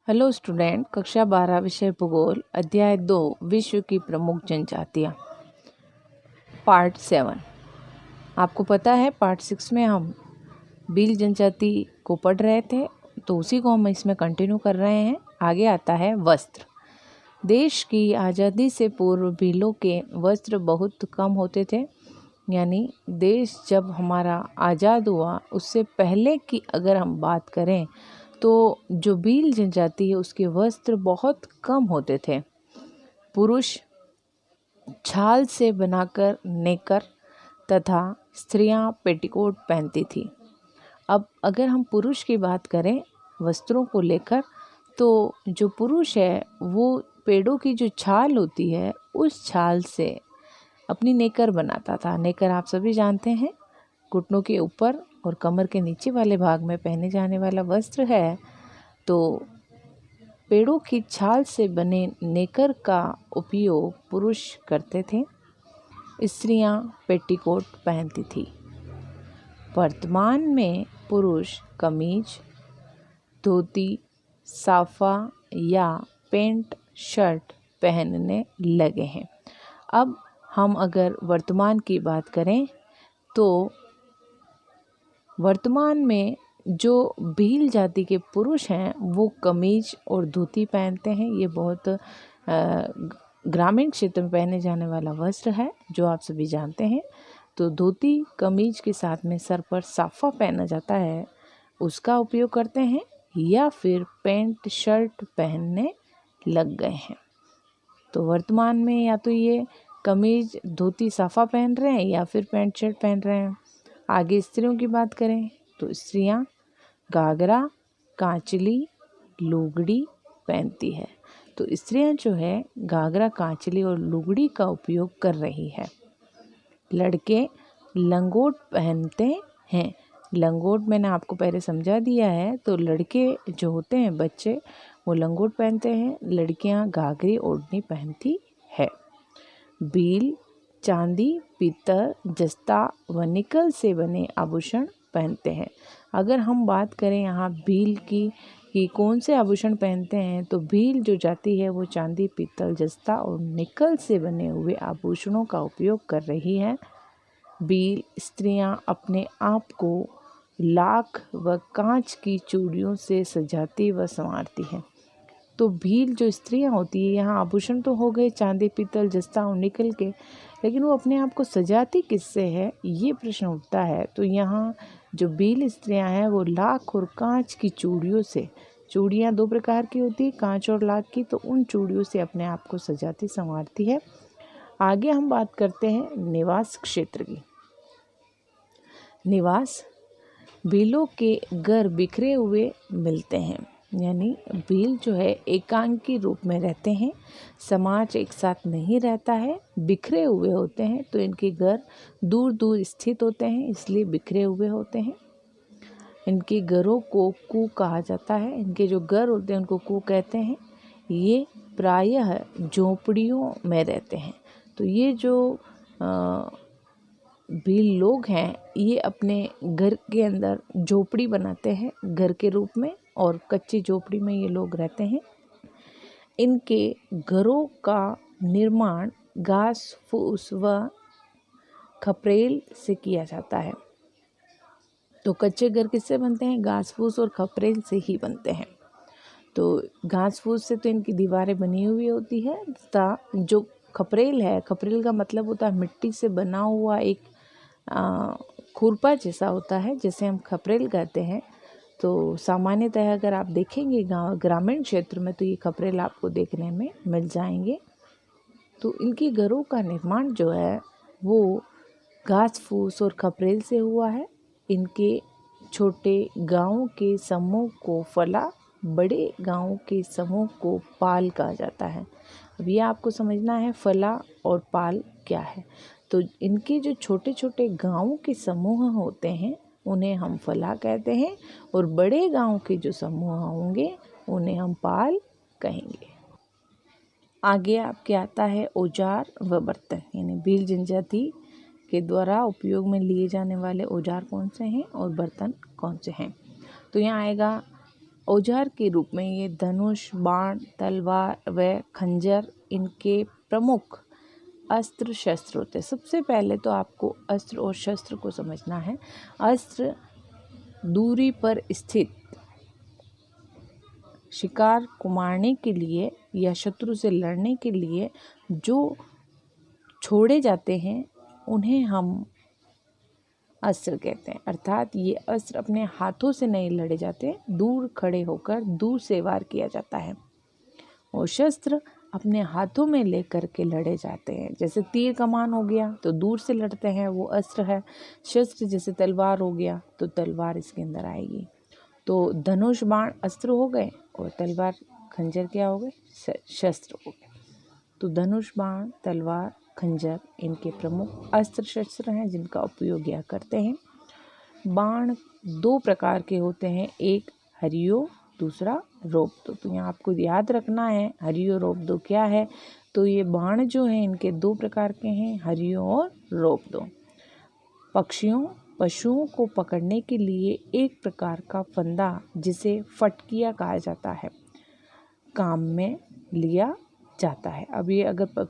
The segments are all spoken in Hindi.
हेलो स्टूडेंट, कक्षा 12 विषय भूगोल अध्याय 2 विश्व की प्रमुख जनजातियाँ पार्ट 7। आपको पता है पार्ट 6 में हम भील जनजाति को पढ़ रहे थे, तो उसी को हम इसमें कंटिन्यू कर रहे हैं। आगे आता है वस्त्र। देश की आज़ादी से पूर्व भीलों के वस्त्र बहुत कम होते थे। यानी देश जब हमारा आज़ाद हुआ उससे पहले की अगर हम बात करें तो जो भील जनजाति है उसके वस्त्र बहुत कम होते थे। पुरुष छाल से बनाकर नेकर तथा स्त्रियां पेटीकोट पहनती थी। अब अगर हम पुरुष की बात करें वस्त्रों को लेकर, तो जो पुरुष है वो पेड़ों की जो छाल होती है उस छाल से अपनी नेकर बनाता था। नेकर आप सभी जानते हैं, घुटनों के ऊपर और कमर के नीचे वाले भाग में पहने जाने वाला वस्त्र है। तो पेड़ों की छाल से बने नेकर का उपयोग पुरुष करते थे, स्त्रियां पेटीकोट पहनती थी। वर्तमान में पुरुष कमीज, धोती, साफा या पैंट शर्ट पहनने लगे हैं। अब हम अगर वर्तमान की बात करें तो वर्तमान में जो भील जाति के पुरुष हैं वो कमीज और धोती पहनते हैं। ये बहुत ग्रामीण क्षेत्र में पहने जाने वाला वस्त्र है जो आप सभी जानते हैं। तो धोती कमीज के साथ में सर पर साफा पहना जाता है, उसका उपयोग करते हैं, या फिर पैंट शर्ट पहनने लग गए हैं। तो वर्तमान में या तो ये कमीज धोती साफा पहन रहे हैं या फिर पैंट शर्ट पहन रहे हैं। आगे स्त्रियों की बात करें तो स्त्रियां घाघरा, कांचली, लुगड़ी पहनती है। तो स्त्रियां जो है घाघरा, कांचली और लुगड़ी का उपयोग कर रही है। लड़के लंगोट पहनते हैं। लंगोट मैंने आपको पहले समझा दिया है। तो लड़के जो होते हैं बच्चे वो लंगोट पहनते हैं, लड़कियां घाघरी ओढ़नी पहनती है। भील चांदी, पीतल, जस्ता व निकल से बने आभूषण पहनते हैं। अगर हम बात करें यहाँ भील की कि कौन से आभूषण पहनते हैं, तो भील जो जाति है वो चांदी, पीतल, जस्ता और निकल से बने हुए आभूषणों का उपयोग कर रही है। भील स्त्रियां अपने आप को लाख व कांच की चूड़ियों से सजाती व संवारती हैं। तो भील जो स्त्रियां होती है, यहाँ आभूषण तो हो गए चांदी, पीतल, जस्ता और निकल के, लेकिन वो अपने आप को सजाती किससे है, ये प्रश्न उठता है। तो यहाँ जो भील स्त्रियां हैं वो लाख और कांच की चूड़ियों से, चूड़ियाँ दो प्रकार की होती है, कांच और लाख की, तो उन चूड़ियों से अपने आप को सजाती संवारती है। आगे हम बात करते हैं निवास क्षेत्र की। निवास भीलों के घर बिखरे हुए मिलते हैं। यानी भील जो है एकांकी रूप में रहते हैं, समाज एक साथ नहीं रहता है, बिखरे हुए होते हैं। तो इनके घर दूर दूर स्थित होते हैं, इसलिए बिखरे हुए होते हैं। इनके घरों को कू कहा जाता है। इनके जो घर होते हैं उनको कू कहते हैं। ये प्रायः झोपड़ियों में रहते हैं। तो ये जो भील लोग हैं ये अपने घर के अंदर झोपड़ी बनाते हैं घर के रूप में, और कच्ची झोपड़ी में ये लोग रहते हैं। इनके घरों का निर्माण घास फूस व खपरेल से किया जाता है। तो कच्चे घर किससे बनते हैं? घास फूस और खपरेल से ही बनते हैं। तो घास फूस से तो इनकी दीवारें बनी हुई होती है, तथा जो खपरेल है, खपरेल का मतलब होता है मिट्टी से बना हुआ एक खुरपा जैसा होता है, जिसे हम खपरेल कहते हैं। तो सामान्यतः अगर आप देखेंगे गाँव ग्रामीण क्षेत्र में तो ये खपरेल आपको देखने में मिल जाएंगे। तो इनके घरों का निर्माण जो है वो घास फूस और खपरेल से हुआ है। इनके छोटे गाँव के समूह को फला, बड़े गाँव के समूह को पाल कहा जाता है। अब ये आपको समझना है फला और पाल क्या है। तो इनके जो छोटे छोटे गाँव के समूह होते हैं उन्हें हम फला कहते हैं, और बड़े गाँव के जो समूह होंगे उन्हें हम पाल कहेंगे। आगे आपके आता है औजार व बर्तन। यानी भील जनजाति के द्वारा उपयोग में लिए जाने वाले औजार कौन से हैं और बर्तन कौन से हैं। तो यहाँ आएगा औजार के रूप में ये धनुष, बाण, तलवार व खंजर इनके प्रमुख अस्त्र शस्त्र होते हैं। सबसे पहले तो आपको अस्त्र और शस्त्र को समझना है। अस्त्र दूरी पर स्थित शिकार को मारने के लिए या शत्रु से लड़ने के लिए जो छोड़े जाते हैं उन्हें हम अस्त्र कहते हैं। अर्थात ये अस्त्र अपने हाथों से नहीं लड़े जाते, दूर खड़े होकर दूर से वार किया जाता है। और शस्त्र अपने हाथों में लेकर के लड़े जाते हैं। जैसे तीर कमान हो गया तो दूर से लड़ते हैं, वो अस्त्र है। शस्त्र जैसे तलवार हो गया तो तलवार इसके अंदर आएगी। तो धनुष बाण अस्त्र हो गए और तलवार खंजर क्या हो गए, शस्त्र हो गए। तो धनुष बाण, तलवार, खंजर इनके प्रमुख अस्त्र शस्त्र हैं जिनका उपयोग यह करते हैं। बाण दो प्रकार के होते हैं, एक हरियो, दूसरा रोपदो। तो यहाँ आपको याद रखना है हरियो रोपदो क्या है। तो ये बाण जो हैं इनके दो प्रकार के हैं, हरियो और रोपदो। पशुओं को पकड़ने के लिए एक प्रकार का फंदा जिसे फटकिया कहा जाता है काम में लिया जाता है। अब ये अगर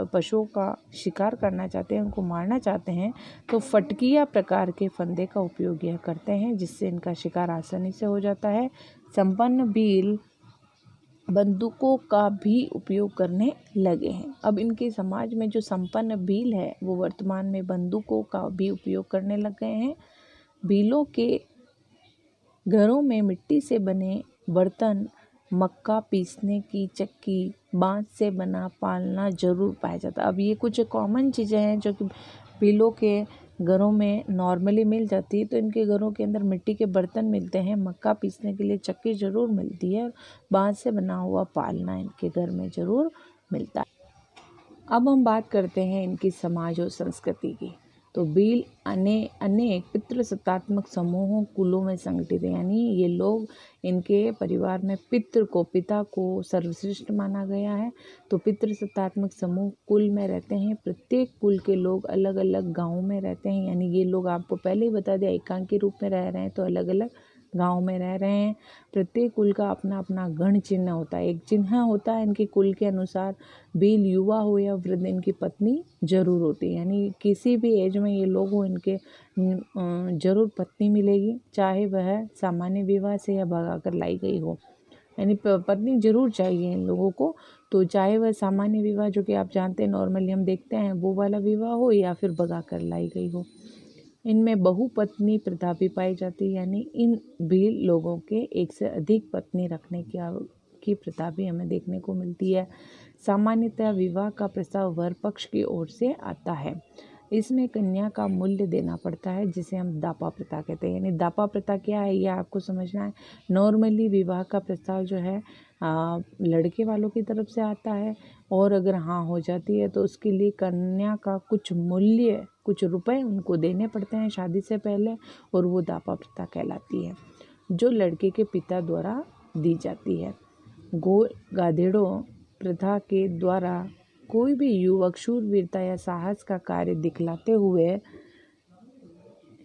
पशुओं का शिकार करना चाहते हैं, उनको मारना चाहते हैं तो फटकिया प्रकार के फंदे का उपयोग यह करते हैं जिससे इनका शिकार आसानी से हो जाता है। संपन्न भील बंदूकों का भी उपयोग करने लगे हैं। अब इनके समाज में जो संपन्न भील है वो वर्तमान में बंदूकों का भी उपयोग करने लग गए हैं। भीलों के घरों में मिट्टी से बने बर्तन, मक्का पीसने की चक्की, बांस से बना पालना जरूर पाया जाता है। अब ये कुछ कॉमन चीज़ें हैं जो कि भीलों के घरों में नॉर्मली मिल जाती है। तो इनके घरों के अंदर मिट्टी के बर्तन मिलते हैं, मक्का पीसने के लिए चक्की ज़रूर मिलती है, बांस से बना हुआ पालना इनके घर में ज़रूर मिलता है। अब हम बात करते हैं इनकी समाज और संस्कृति की। तो भील अनेक पितृसत्तात्मक समूहों कुलों में संगठित है, यानी ये लोग इनके परिवार में पिता को सर्वश्रेष्ठ माना गया है। तो पितृसत्तात्मक समूह कुल में रहते हैं। प्रत्येक कुल के लोग अलग अलग गाँव में रहते हैं, यानी ये लोग आपको पहले ही बता दिया एकांकी रूप में रह रहे हैं तो अलग अलग गांव में रह रहे हैं। प्रत्येक कुल का अपना अपना गण चिन्ह होता है, एक चिन्ह होता है इनके कुल के अनुसार। भील युवा हो या वृद्ध इनकी पत्नी जरूर होती है, यानी किसी भी एज में ये लोग हो इनके जरूर पत्नी मिलेगी, चाहे वह सामान्य विवाह से या भगा कर लाई गई हो, यानी पत्नी जरूर चाहिए इन लोगों को। तो चाहे वह सामान्य विवाह जो कि आप जानते हैं नॉर्मली हम देखते हैं वो वाला विवाह हो या फिर भगा कर लाई गई हो। इनमें बहुपत्नी प्रथा भी पाई जाती है, यानी इन भील लोगों के एक से अधिक पत्नी रखने की प्रथा भी हमें देखने को मिलती है। सामान्यतः विवाह का प्रस्ताव वर पक्ष की ओर से आता है। इसमें कन्या का मूल्य देना पड़ता है जिसे हम दापा प्रथा कहते हैं। यानी दापा प्रथा क्या है यह आपको समझना है। नॉर्मली विवाह का प्रस्ताव जो है लड़के वालों की तरफ से आता है और अगर हाँ हो जाती है तो उसके लिए कन्या का कुछ मूल्य, कुछ रुपए उनको देने पड़ते हैं शादी से पहले, और वो दापा प्रथा कहलाती है जो लड़के के पिता द्वारा दी जाती है। गोल गाधेड़ों प्रथा के द्वारा कोई भी युवक शूरवीरता या साहस का कार्य दिखलाते हुए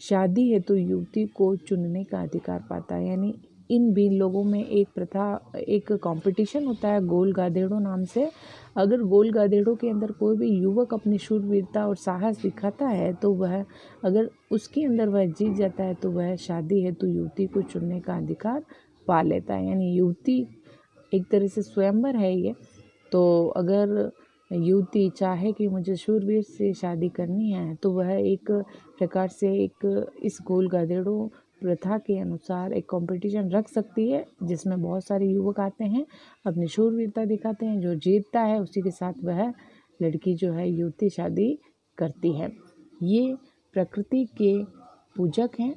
शादी हेतु युवती को चुनने का अधिकार पाता है। यानी इन भी लोगों में एक कंपटीशन होता है गोल गाधेड़ों नाम से। अगर गोल गाधेड़ों के अंदर कोई भी युवक अपनी शूरवीरता और साहस दिखाता है तो वह, अगर उसके अंदर वह जीत जाता है तो वह शादी हेतु युवती को चुनने का अधिकार पा लेता है। यानी युवती एक तरह से स्वयंवर है ये। तो अगर युवती चाहे कि मुझे शूरवीर से शादी करनी है तो वह एक प्रकार से इस गोल गाधेड़ों प्रथा के अनुसार एक कंपटीशन रख सकती है जिसमें बहुत सारे युवक आते हैं, अपनी शूरवीरता दिखाते हैं, जो जीतता है उसी के साथ वह लड़की जो है युवती शादी करती है। ये प्रकृति के पूजक हैं।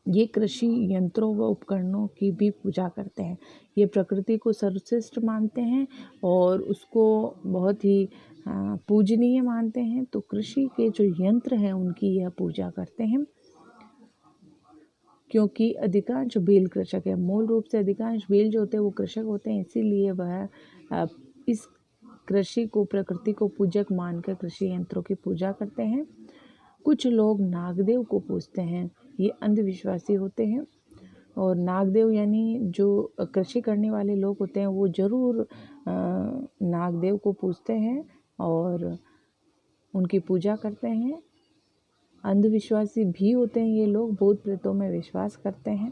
ये कृषि यंत्रों व उपकरणों की भी पूजा करते हैं। ये प्रकृति को सर्वश्रेष्ठ मानते हैं और उसको बहुत ही पूजनीय मानते हैं। तो कृषि के जो यंत्र हैं उनकी यह पूजा करते हैं, क्योंकि अधिकांश भील कृषक है। मूल रूप से अधिकांश भील जो होते हैं वो कृषक होते हैं, इसीलिए वह इस कृषि को, प्रकृति को पूजक मानकर कृषि यंत्रों की पूजा करते हैं। कुछ लोग नागदेव को पूजते हैं, ये अंधविश्वासी होते हैं और नागदेव यानी जो कृषि करने वाले लोग होते हैं वो ज़रूर नागदेव को पूजते हैं और उनकी पूजा करते हैं। अंधविश्वासी भी होते हैं ये लोग, भूत प्रेतों में विश्वास करते हैं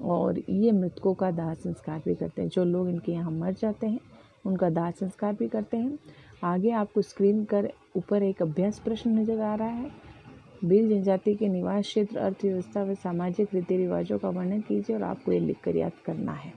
और ये मृतकों का दाह संस्कार भी करते हैं। जो लोग इनके यहाँ मर जाते हैं उनका दाह संस्कार भी करते हैं। आगे आपको स्क्रीन पर ऊपर एक अभ्यास प्रश्न नज़र आ रहा है। भील जनजाति के निवास क्षेत्र, अर्थव्यवस्था व सामाजिक रीति रिवाजों का वर्णन कीजिए और आपको ये लिखकर याद करना है।